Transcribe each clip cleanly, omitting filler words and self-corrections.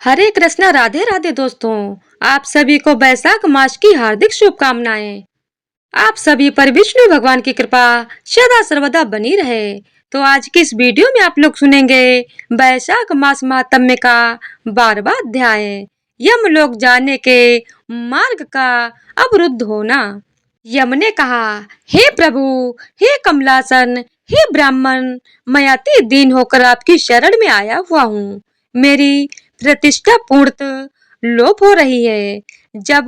हरे कृष्णा, राधे राधे दोस्तों। आप सभी को वैशाख मास की हार्दिक शुभकामनाएं। आप सभी पर विष्णु भगवान की कृपा सदा सर्वदा बनी रहे। तो आज की इस वीडियो में आप लोग सुनेंगे वैशाख मास महात्म्य का 12वां अध्याय, यमलोक जाने के मार्ग का अवरुद्ध होना। यम ने कहा, हे प्रभु, हे कमलासन, हे ब्राह्मण, मैं अति दीन होकर आपकी शरण में आया हुआ हूँ। मेरी प्रतिष्ठा पूर्णतः लोप हो रही है। जब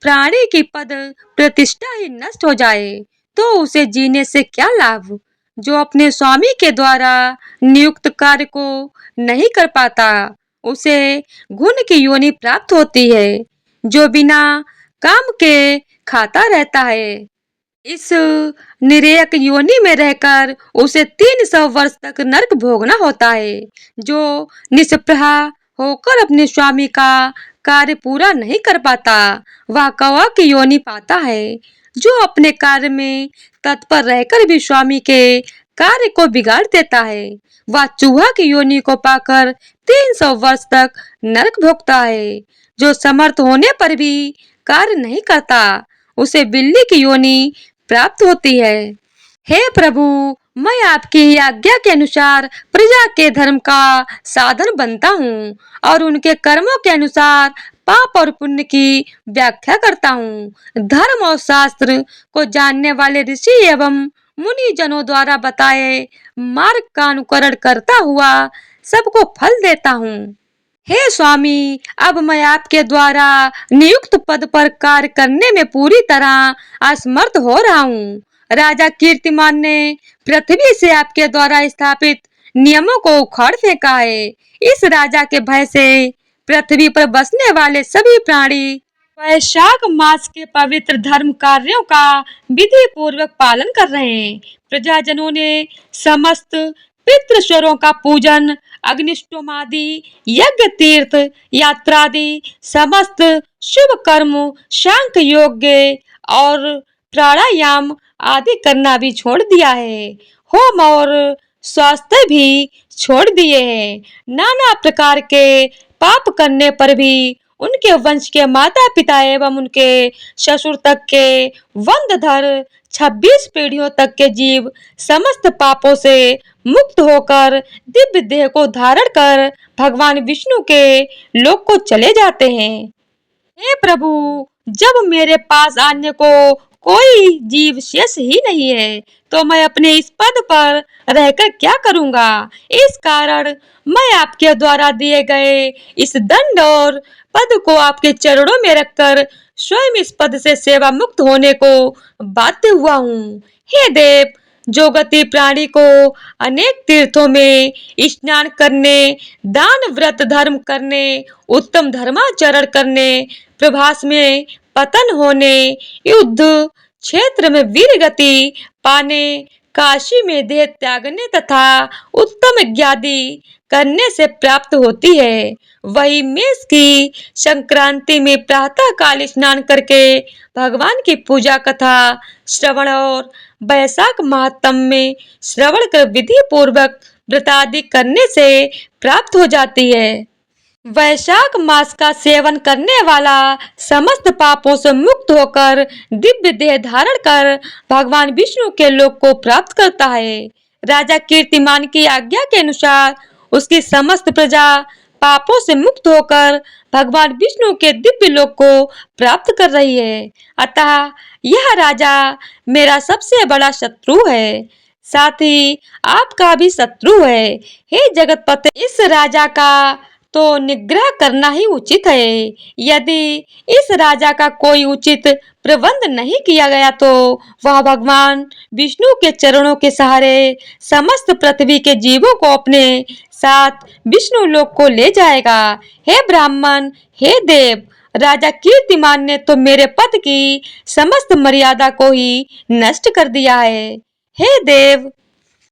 प्राणी की पद प्रतिष्ठा ही नष्ट हो जाए तो उसे जीने से क्या लाभ। जो अपने स्वामी के द्वारा नियुक्त कार्य को नहीं कर पाता उसे घुन की योनि प्राप्त होती है। जो बिना काम के खाता रहता है, इस निरेयक योनि में रहकर उसे 300 वर्ष तक नरक भोगना होता है। जो निष्प्रहा होकर अपने स्वामी का कार्य पूरा नहीं कर पाता वह कौवा की योनि पाता है। जो अपने कार्य में तत्पर रहकर भी स्वामी के कार्य को बिगाड़ देता है वह चूहा की योनि को पाकर 300 वर्ष तक नरक भोगता है। जो समर्थ होने पर भी कार्य नहीं करता उसे बिल्ली की योनि प्राप्त होती है। हे प्रभु, मैं आपकी आज्ञा के अनुसार प्रजा के धर्म का साधन बनता हूँ और उनके कर्मों के अनुसार पाप और पुण्य की व्याख्या करता हूँ। धर्म और शास्त्र को जानने वाले ऋषि एवं मुनि जनों द्वारा बताए मार्ग का अनुकरण करता हुआ सबको फल देता हूँ। हे स्वामी, अब मैं आपके द्वारा नियुक्त पद पर कार्य करने में पूरी तरह असमर्थ हो रहा हूँ। राजा कीर्तिमान ने पृथ्वी से आपके द्वारा स्थापित नियमों को उखाड़ फेंका है। इस राजा के भय से पृथ्वी पर बसने वाले सभी प्राणी वैशाख मास के पवित्र धर्म कार्यों का विधि पूर्वक पालन कर रहे हैं। प्रजाजनों ने समस्त पितृश्वरों का पूजन, अग्निष्टोमादि, यज्ञ, तीर्थ यात्रादि समस्त शुभ कर्म, शांख यज्ञ और प्राणायाम आदि करना भी छोड़ दिया है। होम और स्वास्थ्य भी छोड़ दिए हैं। नाना प्रकार के पाप करने पर भी उनके वंश के माता पिता एवं उनके ससुर तक के वंशधर 26 पीढ़ियों तक के जीव समस्त पापों से मुक्त होकर दिव्य देह को धारण कर भगवान विष्णु के लोक को चले जाते हैं। हे प्रभु, जब मेरे पास आने को कोई जीव शेष ही नहीं है तो मैं अपने इस पद पर रहकर क्या करूंगा। इस कारण मैं आपके द्वारा दिए गए इस दंड और पद को आपके चरणों में रखकर स्वयं इस पद से सेवा मुक्त होने को बाध्य हुआ हूँ। हे देव, जो गति प्राणी को अनेक तीर्थों में स्नान करने, दान व्रत धर्म करने, उत्तम धर्माचरण करने, प्रभास में पतन होने, युद्ध क्षेत्र में वीर गति पाने, काशी में देह त्यागने तथा उत्तम यज्ञादि करने से प्राप्त होती है, वही मेष की संक्रांति में प्रातः काल स्नान करके भगवान की पूजा कथा श्रवण और वैशाख महात्म्य में श्रवण कर विधि पूर्वक व्रतादि करने से प्राप्त हो जाती है। वैशाख मास का सेवन करने वाला समस्त पापों से मुक्त होकर दिव्य देह धारण कर भगवान विष्णु के लोक को प्राप्त करता है। राजा कीर्तिमान की आज्ञा के अनुसार उसकी समस्त प्रजा पापों से मुक्त होकर भगवान विष्णु के दिव्य लोक को प्राप्त कर रही है। अतः यह राजा मेरा सबसे बड़ा शत्रु है, साथ ही आपका भी शत्रु है। हे जगतपते, इस राजा का तो निग्रह करना ही उचित है। यदि इस राजा का कोई उचित प्रबंध नहीं किया गया तो वह भगवान विष्णु के चरणों के सहारे समस्त पृथ्वी के जीवों को अपने साथ विष्णु लोक को ले जाएगा। हे ब्राह्मण, हे देव, राजा कीर्तिमान ने तो मेरे पद की समस्त मर्यादा को ही नष्ट कर दिया है। हे देव,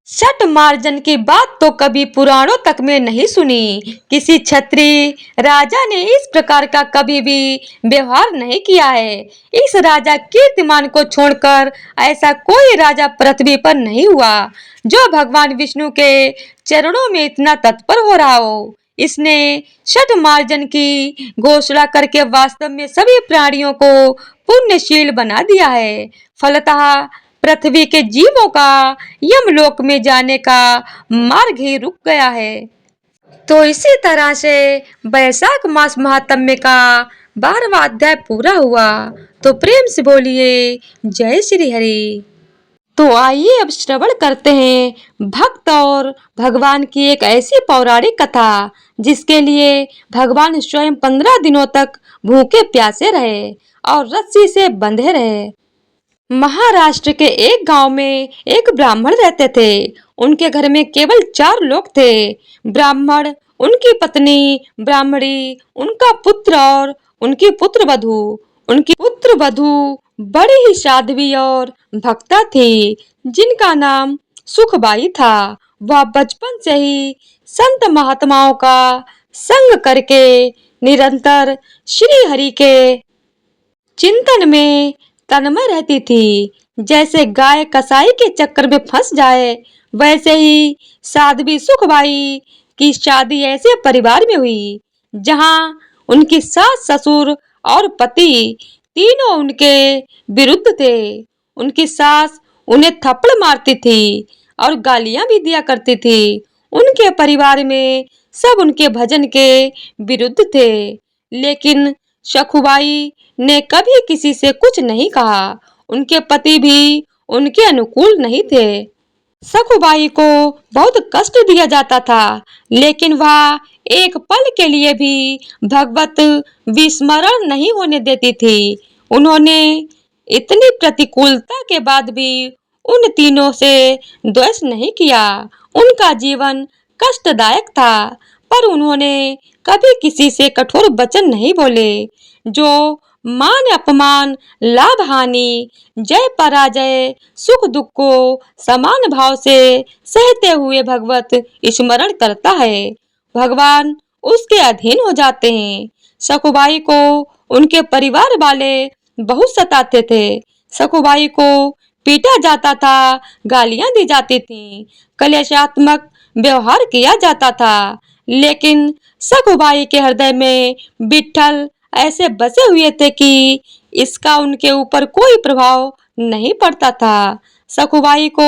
छठ मार्जन की बात तो कभी पुराणों तक में नहीं सुनी। किसी क्षत्रिय राजा ने इस प्रकार का कभी भी व्यवहार नहीं किया है। इस राजा कीर्तिमान को छोड़कर ऐसा कोई राजा पृथ्वी पर नहीं हुआ जो भगवान विष्णु के चरणों में इतना तत्पर हो रहा हो। इसने छठ मार्जन की घोषणा करके वास्तव में सभी प्राणियों को पुण्यशील बना दिया है। फलतः पृथ्वी के जीवों का यमलोक में जाने का मार्ग ही रुक गया है। तो इसी तरह से वैशाख मास महात्म्य का 12वां अध्याय पूरा हुआ। तो प्रेम से बोलिए जय श्री हरि। तो आइए अब श्रवण करते हैं भक्त और भगवान की एक ऐसी पौराणिक कथा जिसके लिए भगवान स्वयं 15 दिनों तक भूखे प्यासे रहे और रस्सी से बंधे रहे। महाराष्ट्र के एक गांव में एक ब्राह्मण रहते थे। उनके घर में केवल 4 लोग थे। ब्राह्मण, उनकी पत्नी ब्राह्मणी, उनका पुत्र और उनकी पुत्रवधू। उनकी पुत्रवधू बड़ी ही साध्वी और भक्ता थी जिनका नाम सुखबाई था। वह बचपन से ही संत महात्माओं का संग करके निरंतर श्री हरि के चिंतन में तन्मय रहती थी। जैसे गाय कसाई के चक्कर में फंस जाए, वैसे ही साध्वी सुखबाई की शादी ऐसे परिवार में हुई जहां उनकी सास, ससुर और पति तीनों उनके विरुद्ध थे। उनकी सास उन्हें थप्पड़ मारती थी और गालियां भी दिया करती थी। उनके परिवार में सब उनके भजन के विरुद्ध थे, लेकिन सखुबाई ने कभी किसी से कुछ नहीं कहा। उनके पति भी उनके अनुकूल नहीं थे। सखुबाई को बहुत कष्ट दिया जाता था, लेकिन वह एक पल के लिए भी भगवत विस्मरण नहीं होने देती थी। उन्होंने इतनी प्रतिकूलता के बाद भी उन तीनों से द्वेष नहीं किया। उनका जीवन कष्टदायक था, पर उन्होंने कभी किसी से कठोर वचन नहीं बोले। जो मान अपमान, लाभ हानि, जय पराजय, सुख दुख को समान भाव से सहते हुए भगवत स्मरण करता है, भगवान उसके अधीन हो जाते हैं। सखुबाई को उनके परिवार वाले बहुत सताते थे। सखुबाई को पीटा जाता था, गालियां दी जाती थीं, कलेशात्मक व्यवहार किया जाता था, लेकिन सखुबाई के हृदय में विट्ठल ऐसे बसे हुए थे कि इसका उनके ऊपर कोई प्रभाव नहीं पड़ता था। सखुबाई को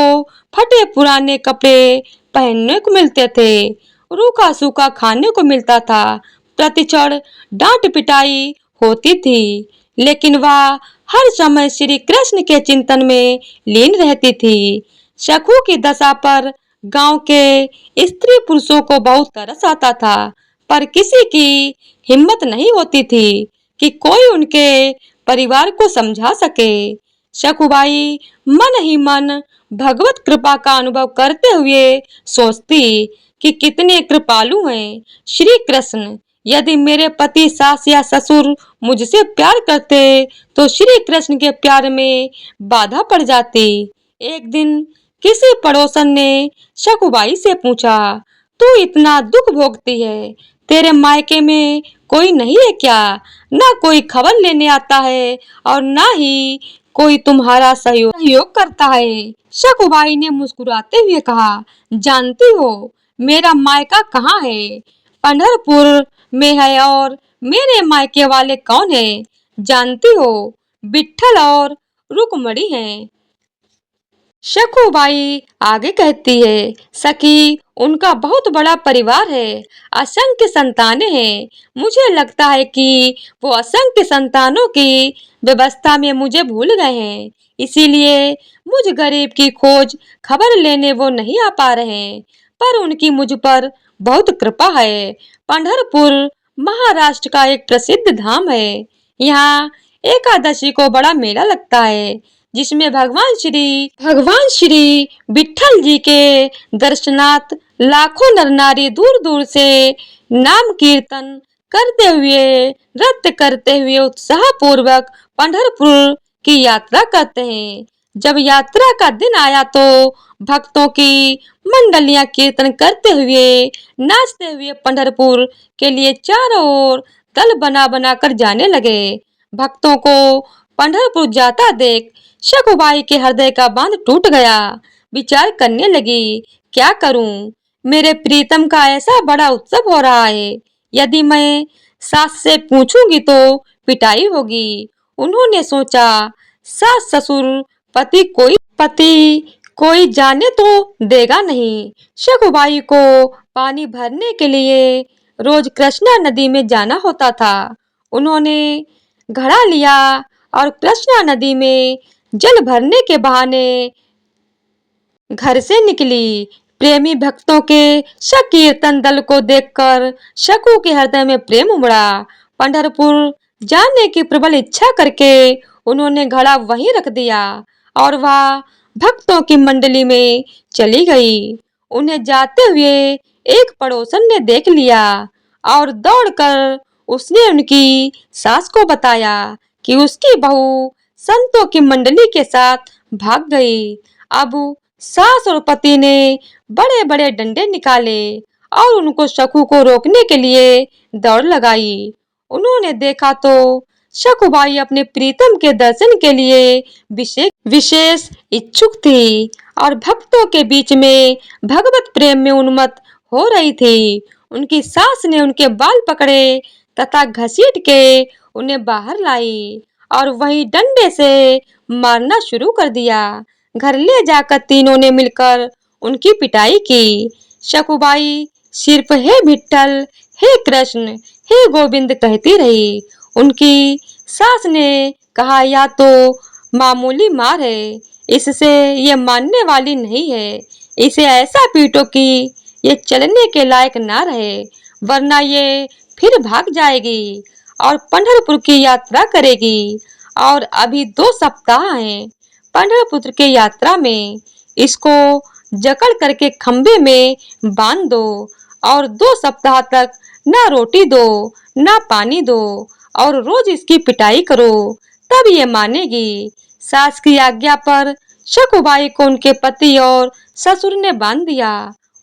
फटे पुराने कपड़े पहनने को मिलते थे, रूखा सूखा खाने को मिलता था, प्रतिक्षण डांट पिटाई होती थी, लेकिन वह हर समय श्री कृष्ण के चिंतन में लीन रहती थी। सखु की दशा पर गांव के स्त्री पुरुषों को बहुत तरस आता था, पर किसी की हिम्मत नहीं होती थी कि कोई उनके परिवार को समझा सके। सखुबाई मन ही मन भगवत कृपा का अनुभव करते हुए सोचती कि कितने कृपालु हैं श्री कृष्ण। यदि मेरे पति, सास या ससुर मुझसे प्यार करते तो श्री कृष्ण के प्यार में बाधा पड़ जाती। एक दिन किसी पड़ोसन ने सखुबाई से पूछा, तू इतना दुख भोगती है, तेरे मायके में कोई नहीं है क्या? ना कोई खबर लेने आता है और ना ही कोई तुम्हारा सहयोग करता है। सखुबाई ने मुस्कुराते हुए कहा, जानती हो मेरा मायका कहाँ है? पंढरपुर में है। और मेरे मायके वाले कौन है जानती हो? विट्ठल और रुक्मणी हैं। सखुबाई आगे कहती है, सखी, उनका बहुत बड़ा परिवार है, असंख्य संतानें हैं। मुझे लगता है कि वो असंख्य संतानों की व्यवस्था में मुझे भूल गए हैं, इसीलिए मुझ गरीब की खोज खबर लेने वो नहीं आ पा रहे हैं। पर उनकी मुझ पर बहुत कृपा है। पंढरपुर महाराष्ट्र का एक प्रसिद्ध धाम है। यहाँ एकादशी को बड़ा मेला लगता है, जिसमें भगवान श्री विट्ठल जी के दर्शनार्थ लाखों नर नारी दूर दूर से नाम कीर्तन करते हुए, नृत्य करते हुए उत्साह पूर्वक पंढरपुर की यात्रा करते हैं। जब यात्रा का दिन आया तो भक्तों की मंडलियां कीर्तन करते हुए, नाचते हुए पंढरपुर के लिए चारों ओर दल बना बना कर जाने लगे। भक्तों को पंढरपुर जाता देख सखुबाई के हृदय का बांध टूट गया। विचार करने लगी, क्या करूं? मेरे प्रीतम का ऐसा बड़ा उत्सव हो रहा है। यदि मैं सास से पूछूंगी तो पिटाई होगी। उन्होंने सोचा, सास ससुर पति कोई जाने तो देगा नहीं। शकुबाई को पानी भरने के लिए रोज कृष्णा नदी में जाना होता था। उन्होंने घड़ा लिया और कृष्णा नदी में जल भरने के बहाने घर से निकली। प्रेमी भक्तों के संकीर्तन दल को देखकर शकु के हृदय में प्रेम उमड़ा। पंढरपुर जाने की प्रबल इच्छा करके उन्होंने घड़ा वहीं रख दिया और वह भक्तों की मंडली में चली गई। उन्हें जाते हुए एक पड़ोसन ने देख लिया और दौड़कर उसने उनकी सास को बताया कि उसकी बहू संतों की मंडली के साथ भाग गई। अब सास और पति ने बड़े बड़े डंडे निकाले और उनको शकु को रोकने के लिए दौड़ लगाई। उन्होंने देखा तो शकुबाई अपने प्रीतम के दर्शन के लिए विशेष इच्छुक थी और भक्तों के बीच में भगवत प्रेम में उन्मत्त हो रही थी। उनकी सास ने उनके बाल पकड़े तथा घसीट के उन्हें बाहर लाई और वहीं डंडे से मारना शुरू कर दिया। घर ले जाकर तीनों ने मिलकर उनकी पिटाई की। शकुबाई सिर्फ हे विठ्ठल, हे कृष्ण, हे गोविंद कहती रही। उनकी सास ने कहा, या तो मामूली मार है, इससे ये मानने वाली नहीं है। इसे ऐसा पीटो कि ये चलने के लायक ना रहे, वरना ये फिर भाग जाएगी और पंढरपुर की यात्रा करेगी। और अभी 2 सप्ताह हैं पंढरपुर की यात्रा में। इसको जकड़ करके खंबे में बांध दो और 2 सप्ताह तक ना रोटी दो ना पानी दो और रोज इसकी पिटाई करो, तब ये मानेगी। सास की आज्ञा पर शकुबाई को उनके पति और ससुर ने बांध दिया,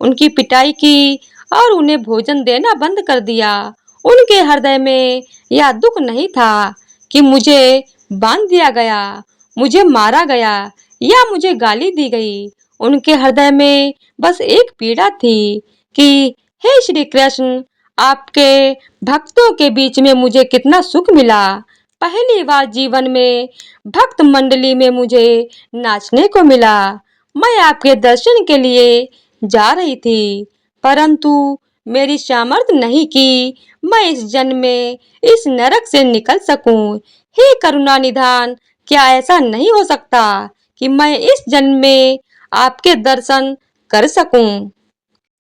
उनकी पिटाई की और उन्हें भोजन देना बंद कर दिया। उनके हृदय में यह दुख नहीं था कि मुझे बांध दिया गया, मुझे मारा गया या मुझे गाली दी गई। उनके हृदय में बस एक पीड़ा थी कि हे श्री कृष्ण, आपके भक्तों के बीच में मुझे कितना सुख मिला। पहली बार जीवन में भक्त मंडली में मुझे नाचने को मिला। मैं आपके दर्शन के लिए जा रही थी, परंतु मेरी सामर्थ्य नहीं कि मैं इस जन्म में इस नरक से निकल सकूं। हे करुणा निधान, क्या ऐसा नहीं हो सकता कि मैं इस जन्म में आपके दर्शन कर सकूं?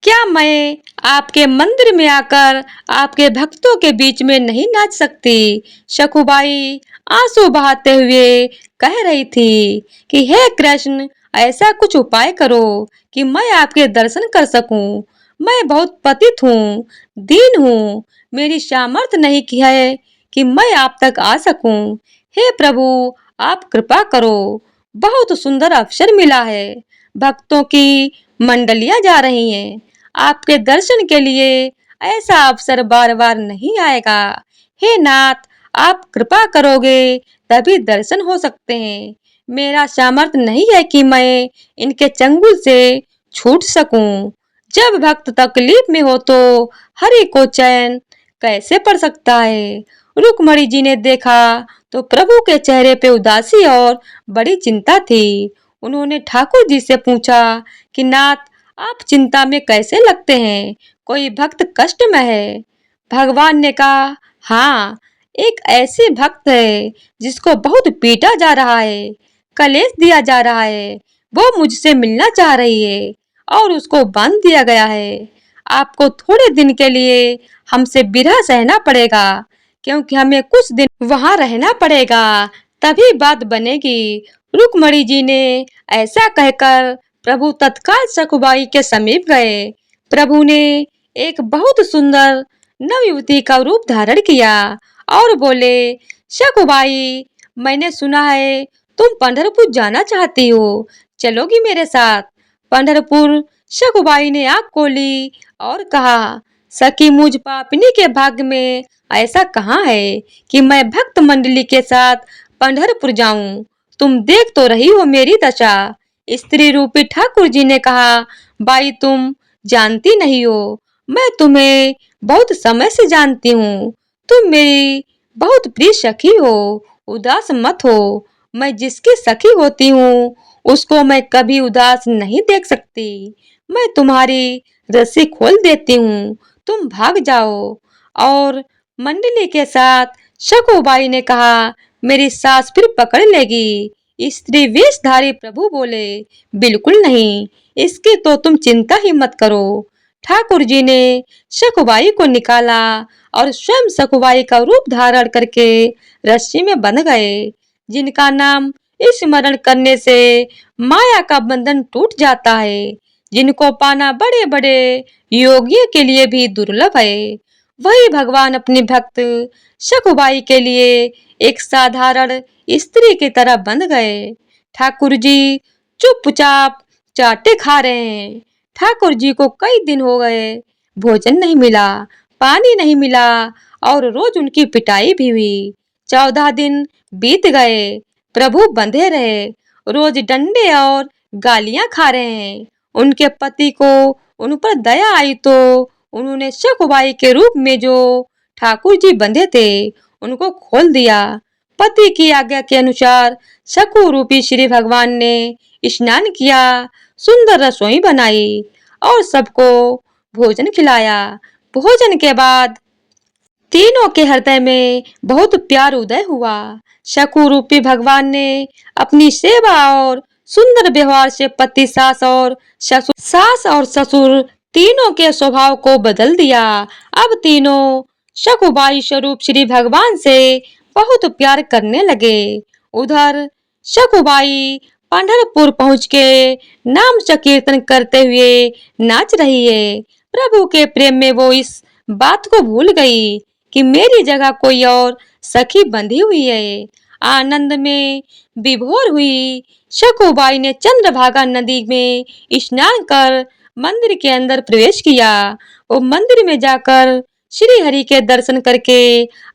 क्या मैं आपके मंदिर में आकर आपके भक्तों के बीच में नहीं नाच सकती? शकुबाई आंसू बहाते हुए कह रही थी कि हे कृष्ण, ऐसा कुछ उपाय करो कि मैं आपके दर्शन कर सकूं। मैं बहुत पतित हूँ, दीन हूँ, मेरी सामर्थ्य नहीं की है कि मैं आप तक आ सकूं। हे प्रभु, आप कृपा करो। बहुत सुंदर अवसर मिला है, भक्तों की मंडलियां जा रही हैं। आपके दर्शन के लिए ऐसा अवसर बार बार नहीं आएगा। हे नाथ, आप कृपा करोगे तभी दर्शन हो सकते हैं। मेरा सामर्थ्य नहीं है कि मैं इनके चंगुल से छूट सकूं। जब भक्त तकलीफ में हो तो हरि को चैन कैसे पड़ सकता है? रुक्मणी जी ने देखा तो प्रभु के चेहरे पे उदासी और बड़ी चिंता थी। उन्होंने ठाकुर जी से पूछा कि नाथ, आप चिंता में कैसे लगते हैं? कोई भक्त कष्ट में है? भगवान ने कहा, हाँ, एक ऐसी भक्त है जिसको बहुत पीटा जा रहा है, कलेश दिया जा रहा है। वो मुझसे मिलना चाह रही है और उसको बांध दिया गया है। आपको थोड़े दिन के लिए हमसे विरह सहना पड़ेगा, क्योंकि हमें कुछ दिन वहां रहना पड़ेगा, तभी बात बनेगी। रुक्मणी जी ने ऐसा कहकर प्रभु तत्काल शकुबाई के समीप गए। प्रभु ने एक बहुत सुंदर नवयुवती का रूप धारण किया और बोले, शकुबाई, मैंने सुना है तुम पंढरपुर जाना चाहती हो, चलोगी मेरे साथ? पंढरपुर? शकुबाई ने आंख खोली और कहा, सखी, मुझ पापिनी के भाग्य में ऐसा कहाँ है कि मैं भक्त मंडली के साथ पंढरपुर जाऊं? तुम देख तो रही हो मेरी दशा। स्त्री रूपी ठाकुर जी ने कहा, बाई, तुम जानती नहीं हो, मैं तुम्हें बहुत समय से जानती हूँ। तुम मेरी बहुत प्रिय सखी हो, उदास मत हो। मैं जिसकी सखी होती हूँ, उसको मैं कभी उदास नहीं देख सकती। मैं तुम्हारी रस्सी खोल देती हूँ, तुम भाग जाओ। और मंडली के साथ शकुबाई ने कहा, मेरी सास फिर पकड़ लेगी। स्त्री वेशधारी प्रभु बोले, बिल्कुल नहीं, इसकी तो तुम चिंता ही मत करो। ठाकुर जी ने शकुबाई को निकाला और स्वयं शकुबाई का रूप धारण करके रस्सी में बंध गए, जिनका नाम स्मरण करने से माया का बंधन टूट जाता है, जिनको पाना बड़े बड़े योगियों के लिए भी दुर्लभ है। वही भगवान अपने भक्त शकुबाई के लिए एक साधारण स्त्री की तरह बन गए। ठाकुर जी चुपचाप चाटे खा रहे हैं। ठाकुर जी को कई दिन हो गए, भोजन नहीं मिला, पानी नहीं मिला और रोज उनकी पिटाई भी हुई। 14 दिन बीत गए, प्रभु बंधे रहे, रोज डंडे और गालियां खा रहे हैं। उनके पति को उन पर दया आई तो उन्होंने शकुबाई के रूप में जो ठाकुर जी बंधे थे, उनको खोल दिया। पति की आज्ञा के अनुसार शकु रूपी श्री भगवान ने स्नान किया, सुंदर रसोई बनाई और सबको भोजन खिलाया। भोजन के बाद तीनों के हृदय में बहुत प्यार उदय हुआ। शकु रूपी भगवान ने अपनी सेवा और सुंदर व्यवहार से पति सास और ससुर तीनों के स्वभाव को बदल दिया। अब तीनों शकुबाई स्वरूप श्री भगवान से बहुत प्यार करने लगे। उधर शकुबाई पंढरपुर पहुंच के नाम संकीर्तन करते हुए नाच रही है। प्रभु के प्रेम में वो इस बात को भूल गई कि मेरी जगह कोई और सखी बंधी हुई है। आनंद में विभोर हुई शकुबाई ने चंद्रभागा नदी में स्नान कर मंदिर के अंदर प्रवेश किया। वो मंदिर में जाकर श्री हरि के दर्शन करके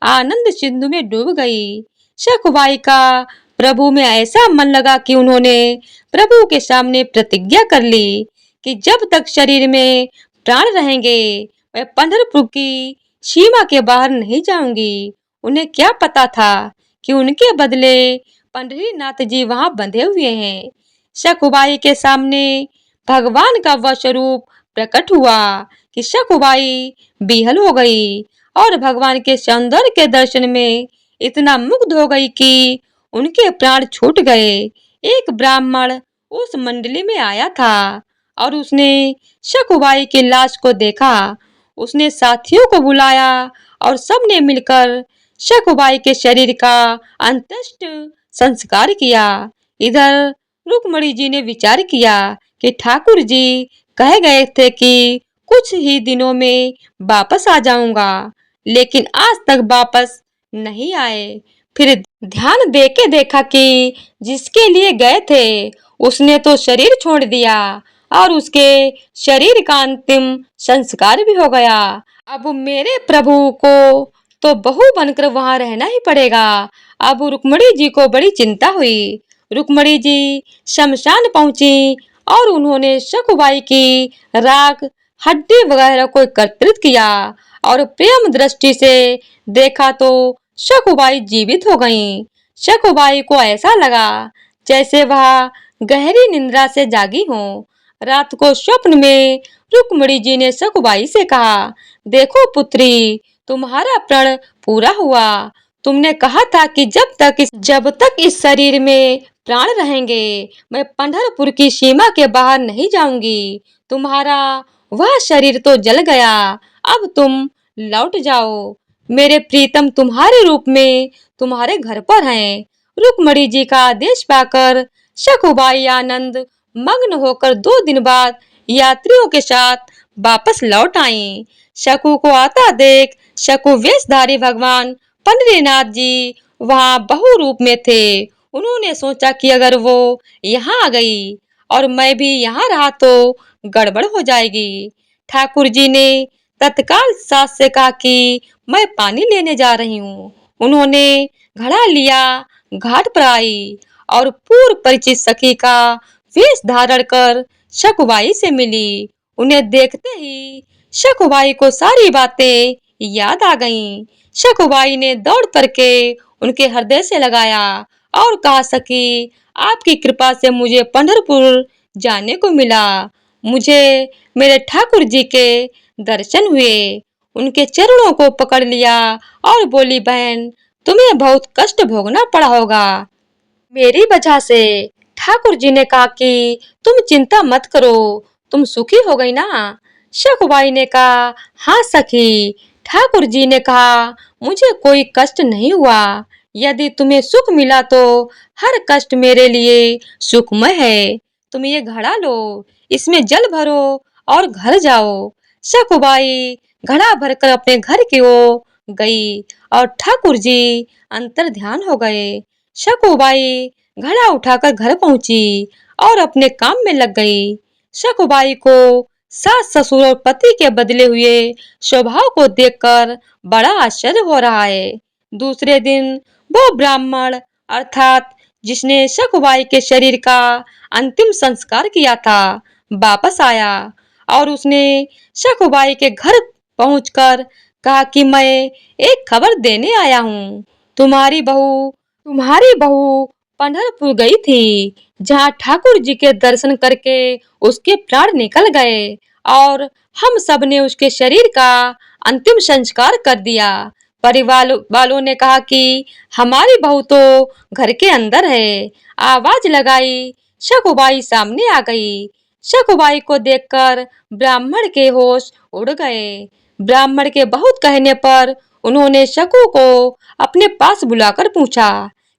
आनंद सिंधु में डूब गई। शकुबाई का प्रभु में ऐसा मन लगा कि उन्होंने प्रभु के सामने प्रतिज्ञा कर ली कि जब तक शरीर में प्राण रहेंगे, मैं पंढरपुर की सीमा के बाहर नहीं जाऊंगी। उन्हें क्या पता था कि उनके बदले पंढरीनाथ जी वहां बंधे हुए हैं। शकुबाई के सामने भगवान का वह स्वरूप प्रकट हुआ कि शकुबाई बिहल हो गई और भगवान के सौंदर्य के दर्शन में इतना मुग्ध हो गई कि उनके प्राण छूट गए। एक ब्राह्मण उस मंडली में आया था और उसने शकुबाई की लाश को देखा। उसने साथियों को बुलाया और सबने मिलकर शकुबाई के शरीर का अंत्येष्टि संस्कार किया। इधर रुक्मणी जी ने विचार किया कि ठाकुर जी कह गए थे कि कुछ ही दिनों में वापस आ जाऊंगा, लेकिन आज तक वापस नहीं आए। फिर ध्यान दे के देखा कि जिसके लिए गए थे उसने तो शरीर छोड़ दिया और उसके शरीर का अंतिम संस्कार भी हो गया। अब मेरे प्रभु को तो बहू बनकर वहां रहना ही पड़ेगा। अब रुक्मणी जी को बड़ी चिंता हुई। रुक्मणी जी शमशान पहुंची और उन्होंने शकुबाई की राख हड्डी वगैरह को एकत्रित किया और प्रेम दृष्टि से देखा तो शकुबाई जीवित हो गईं। शकुबाई को ऐसा लगा जैसे वह गहरी निंद्रा से जागी हो। रात को स्वप्न में रुक्मणी जी ने शकुबाई से कहा, देखो पुत्री, तुम्हारा प्रण पूरा हुआ। तुमने कहा था कि जब तक इस शरीर में प्राण रहेंगे, मैं पंढरपुर की सीमा के बाहर नहीं जाऊंगी। तुम्हारा वह शरीर तो जल गया, अब तुम लौट जाओ। मेरे प्रीतम तुम्हारे रूप में तुम्हारे घर पर हैं। रुक्मणी जी का आदेश पाकर शकुबाई आनंद मग्न होकर 2 दिन बाद यात्रियों के साथ वापस लौट आई। शकु को आता देख शकु वेशधारी भगवान पंडरीनाथ जी वहां बहु रूप में थे। उन्होंने सोचा कि अगर वो यहाँ आ गई और मैं भी यहाँ रहा तो गड़बड़ हो जाएगी। ठाकुर जी ने तत्काल सास से कहा कि मैं पानी लेने जा रही हूँ। उन्होंने घड़ा लिया, घाट पर आई और पूर्व परिचित सखी का वेश धारण कर शकुबाई से मिली। उन्हें देखते ही शकुबाई को सारी बातें याद आ गईं। शकुबाई ने दौड़ करके उनके हृदय से लगाया और कहा, सखी, आपकी कृपा से मुझे पंढरपुर जाने को मिला। मुझे मेरे ठाकुर जी के दर्शन हुए। उनके चरणों को पकड़ लिया और बोली, बहन, तुम्हें बहुत कष्ट भोगना पड़ा होगा मेरी वजह से। ठाकुर जी ने कहा कि तुम चिंता मत करो, तुम सुखी हो गई ना। शकुबाई ने कहा, हाँ सखी, ठाकुर जी ने कहा मुझे कोई कष्ट नहीं हुआ। यदि तुम्हें सुख मिला तो हर कष्ट मेरे लिए सुखमय है। तुम ये घड़ा लो, इसमें जल भरो और घर जाओ। शकुबाई घड़ा भरकर अपने घर की ओर गई और ठाकुर जी अंतर ध्यान हो गए। शकुबाई घड़ा उठाकर घर पहुंची और अपने काम में लग गई। शकुबाई को सास ससुर और पति के बदले हुए स्वभाव को देखकर बड़ा आश्चर्य हो रहा है। दूसरे दिन वो ब्राह्मण अर्थात जिसने शकुबाई के शरीर का अंतिम संस्कार किया था वापस आया और उसने शकुबाई के घर पहुंचकर कहा कि मैं एक खबर देने आया हूँ। तुम्हारी बहू पंढरपुर गई थी, जहाँ ठाकुर जी के दर्शन करके उसके प्राण निकल गए और हम सब ने उसके शरीर का अंतिम संस्कार कर दिया। परिवार वालों ने कहा कि हमारी बहू तो घर के अंदर है। आवाज लगाई, शकुबाई सामने आ गई। शकुबाई को देखकर ब्राह्मण के होश उड़ गए। ब्राह्मण के बहुत कहने पर उन्होंने शकु को अपने पास बुलाकर पूछा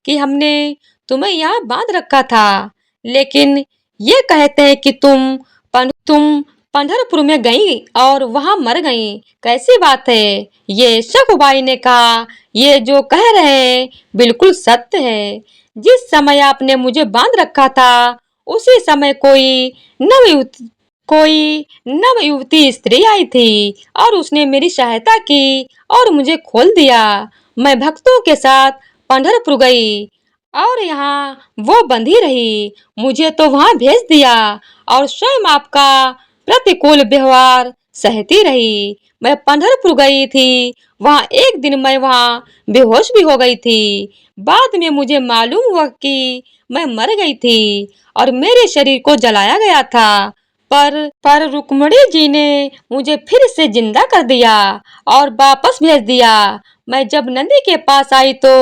कि हमने तुम्हें यहाँ बांध रखा था, लेकिन ये कहते हैं कि तुम पंढरपुर में गई और वहां मर गई, कैसी बात है? ये शकुबाई ने कहा, ये जो कह रहे हैं बिल्कुल सत्य है। जिस समय आपने मुझे बांध रखा था उसी समय कोई नव युवती स्त्री आई थी और उसने मेरी सहायता की और मुझे खोल दिया। मैं भक्तों के साथ पंढरपुर गई और यहाँ वो बंधी रही। मुझे तो वहां भेज दिया और स्वयं आपका प्रतिकूल व्यवहार सहती रही। मैं पंढरपुर गई थी, वहां एक दिन मैं वहां बेहोश भी हो गई थी। बाद में मुझे मालूम हुआ कि मैं मर गई थी और मेरे शरीर को जलाया गया था। पर रुक्मणी जी ने मुझे फिर से जिंदा कर दिया और वापस भेज दिया। मैं जब नदी के पास आई तो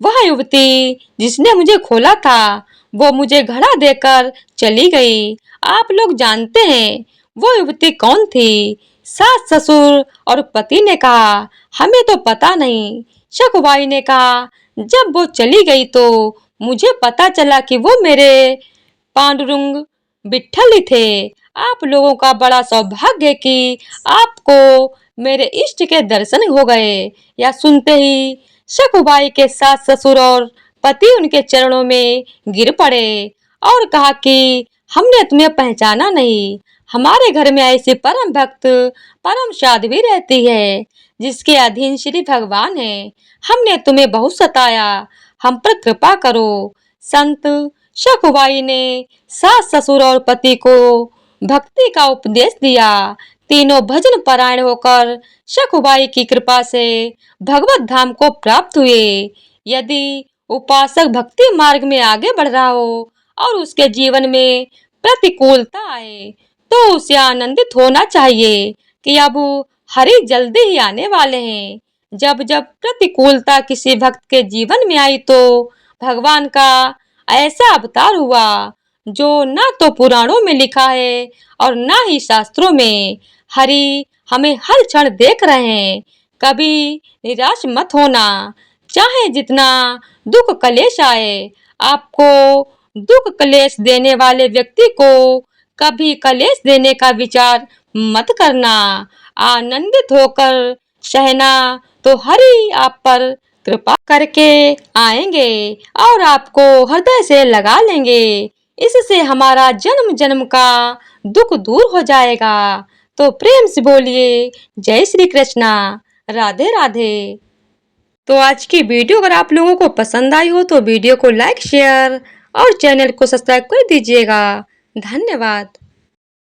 वह युवती जिसने मुझे खोला था वो मुझे घड़ा देकर चली गई। आप लोग जानते हैं वो युवती कौन थी? सास ससुर और पति ने कहा, हमें तो पता नहीं। शकुबाई ने कहा, जब वो चली गई तो मुझे पता चला कि वो मेरे पांडुरंग विट्ठल ही थे। आप लोगों का बड़ा सौभाग्य है कि आपको मेरे इष्ट के दर्शन हो गए। या सुनते ही शकुबाई के सास ससुर और पति उनके चरणों में गिर पड़े और कहा कि हमने तुम्हें पहचाना नहीं। हमारे घर में ऐसी परम भक्त परम साध्वी रहती है जिसके अधीन श्री भगवान है। हमने तुम्हें बहुत सताया, हम पर कृपा करो। संत शकुबाई ने सास ससुर और पति को भक्ति का उपदेश दिया। तीनों भजन परायण होकर शकुबाई की कृपा से भगवत धाम को प्राप्त हुए। यदि उपासक भक्ति मार्ग में आगे बढ़ रहा हो और उसके जीवन में प्रतिकूलता आए तो उसे आनंदित होना चाहिए कि अब हरि जल्दी ही आने वाले हैं। जब जब प्रतिकूलता किसी भक्त के जीवन में आई तो भगवान का ऐसा अवतार हुआ जो ना तो पुराणों में लिखा है और ना ही शास्त्रों में। हरि हमें हर क्षण देख रहे हैं। कभी निराश मत होना, चाहे जितना दुख क्लेश आए। आपको दुख क्लेश देने वाले व्यक्ति को कभी क्लेश देने का विचार मत करना। आनंदित होकर सहना तो हरि आप पर कृपा करके आएंगे और आपको हृदय से लगा लेंगे। इससे हमारा जन्म जन्म का दुख दूर हो जाएगा। तो प्रेम से बोलिए जय श्री कृष्णा, राधे राधे। तो आज की वीडियो अगर आप लोगों को पसंद आई हो तो वीडियो को लाइक शेयर और चैनल को सब्सक्राइब कर दीजिएगा। धन्यवाद।